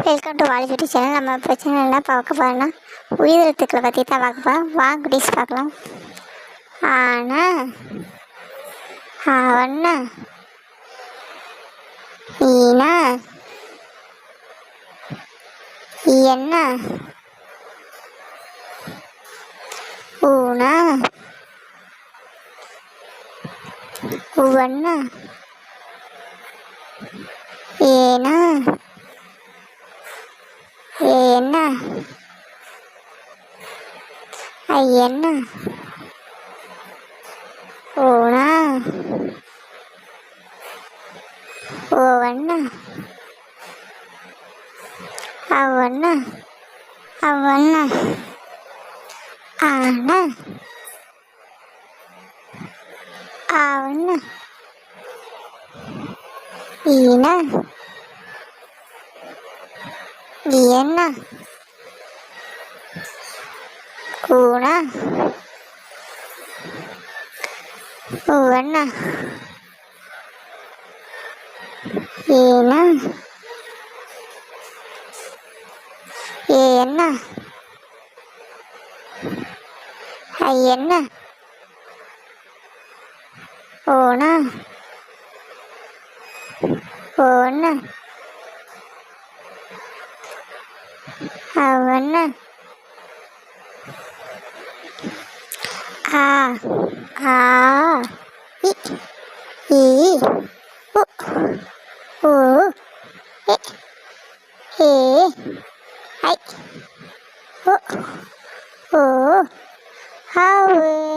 Welcome to Vaali YouTube channel. நம்ம பிரச்சனை என்ன பார்க்க போகிறோம்னா உயிரெழுத்துக்களை பற்றி தான் பார்க்க போகிறோம். வா குட்டீஸ் பார்க்கலாம். ஆனா அவண்ணா ஈனா என்ன ஊனா உவண்ணா ஏனா என்ன ஐயண்ண ஓனா ஓவண்ண அவண்ண அவண்ண ஆன அவண்ண ஈன என்ன ஊன ஊவண்ண ஏன ஏன ஐயண்ண ஓன ஓவண்ண அவண்ண ஆ ஆ இ ஈ உ ஊ